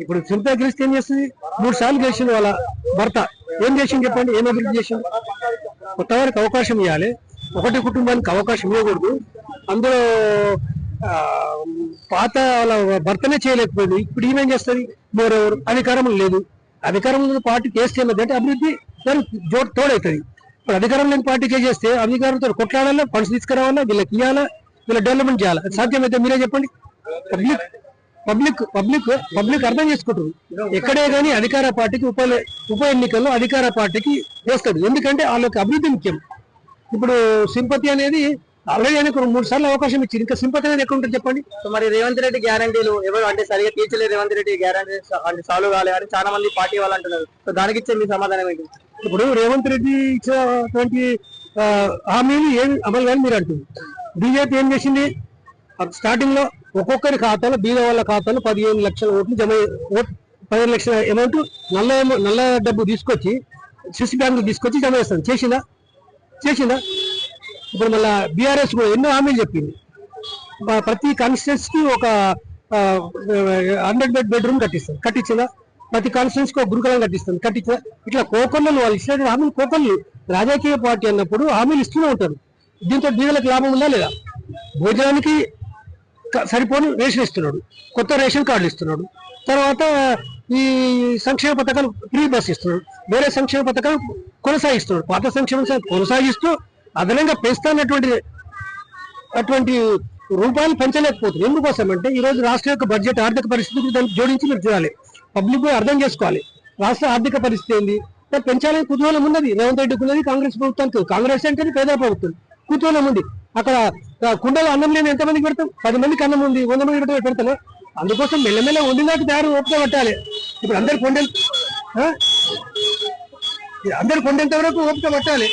ఇప్పుడు సింతా గెలిస్తే ఏం చేస్తుంది? 3 సార్లు గెలిచింది వాళ్ళ భర్త. ఏం చేసింది చెప్పండి? ఏం అభివృద్ధి చేసింది? కొత్త వారికి అవకాశం ఇవ్వాలి, ఒకటి కుటుంబానికి అవకాశం ఇవ్వకూడదు. అందులో పాత వాళ్ళ భర్తనే చేయలేకపోయింది, ఇప్పుడు ఈమెం చేస్తుంది? మోరెవరు అధికారం లేదు. అధికారంలో పార్టీకి వేస్తే ఏమంటే అభివృద్ధి తోడవుతుంది. ఇప్పుడు అధికారం లేని పార్టీకే చేస్తే అధికారంతో కొట్లాడాలా, ఫండ్స్ తీసుకురావాలా, వీళ్ళకి ఇవ్వాలా, వీళ్ళ డెవలప్మెంట్ చేయాలి. సాధ్యమైతే మీరే చెప్పండి. పబ్లిక్ పబ్లిక్ పబ్లిక్ పబ్లిక్ అర్థం చేసుకుంటుంది. ఎక్కడే కానీ అధికార పార్టీకి ఉప ఎన్నికల్లో అధికార పార్టీకి వేస్తారు, ఎందుకంటే వాళ్ళకి అభివృద్ధి ముఖ్యం. ఇప్పుడు సింపతి అనేది ఆల్రెడీ ఆయనకు 3 సార్లు అవకాశం ఇచ్చింది, ఇంకా సింపతి అనేది ఎక్కడ ఉంటుంది చెప్పండి? మరి రేవంత్ రెడ్డి గ్యారంటీలు ఎవరు అంటే సరిగా తీర్చలేదు, రేవంత్ రెడ్డి గ్యారంటీ అంటే సాల్వ్ కాలే అని చాలా మంది పార్టీ వాళ్ళు అంటున్నారు. సో దానికి ఇచ్చే మీ సమాధానం ఏంటి? ఇప్పుడు రేవంత్ రెడ్డి ఇచ్చినటువంటి హామీలు ఏమి అమలు కానీ మీరు అంటుంది. బీజేపీ ఏం చేసింది? స్టార్టింగ్ లో ఒక్కొక్కరి ఖాతాలో, బీద వాళ్ళ ఖాతాలో 15 లక్షల ఓట్లు 15 లక్షల అమౌంట్ నల్ల డబ్బు తీసుకొచ్చి స్విస్ బ్యాంకు తీసుకొచ్చి జమ చేస్తాను. చేసిందా? ఇప్పుడు మళ్ళా బీఆర్ఎస్ కూడా ఎన్నో హామీలు చెప్పింది. ప్రతి కాన్స్టిట్యూన్స్ కి ఒక 100 బెడ్రూమ్ కట్టించిందా? ప్రతి కాన్స్టిట్యూన్స్ కి ఒక గురుకులం కట్టించిందా? ఇట్లా కోకొల్లు వాళ్ళు ఇచ్చిన హామీలు కోకొల్లు. రాజకీయ పార్టీ అన్నప్పుడు హామీలు ఇస్తూనే ఉంటారు. దీంతో బీదలకు లాభం ఉందా లేదా? భోజనానికి సరిపోని రేషన్ ఇస్తున్నాడు, కొత్త రేషన్ కార్డులు ఇస్తున్నాడు, తర్వాత ఈ సంక్షేమ పథకాలు ఫ్రీ బస్ ఇస్తున్నాడు, వేరే సంక్షేమ పథకాలు కొనసాగిస్తున్నాడు. పాత సంక్షేమ కొనసాగిస్తూ అదనంగా అటువంటి రూపాయలు పెంచలేకపోతుంది. ఎందుకోసం అంటే ఈ రోజు రాష్ట్ర యొక్క బడ్జెట్ ఆర్థిక పరిస్థితికి దానికి జోడించి మీరు చూడాలి. పబ్లిక్ అర్థం చేసుకోవాలి. రాష్ట్ర ఆర్థిక పరిస్థితి ఏంది పెంచాలని కుతూహలం ఉన్నది. రేవంత్ రెడ్డికి ఉన్నది, కాంగ్రెస్ ప్రభుత్వానికి. కాంగ్రెస్ అంటే పేద ప్రభుత్వం, కుతూహలం ఉంది. అక్కడ కుండలో అన్నం లేని ఎంతమందికి పెడతాం? 10 మందికి అన్నం ఉంది, 100 మంది పెడతాం. అందుకోసం మెల్లమెల్ల వండినాక తయారు ఓపిక పట్టాలి. ఇప్పుడు అందరు కొండెంత వరకు ఓపిక పట్టాలి.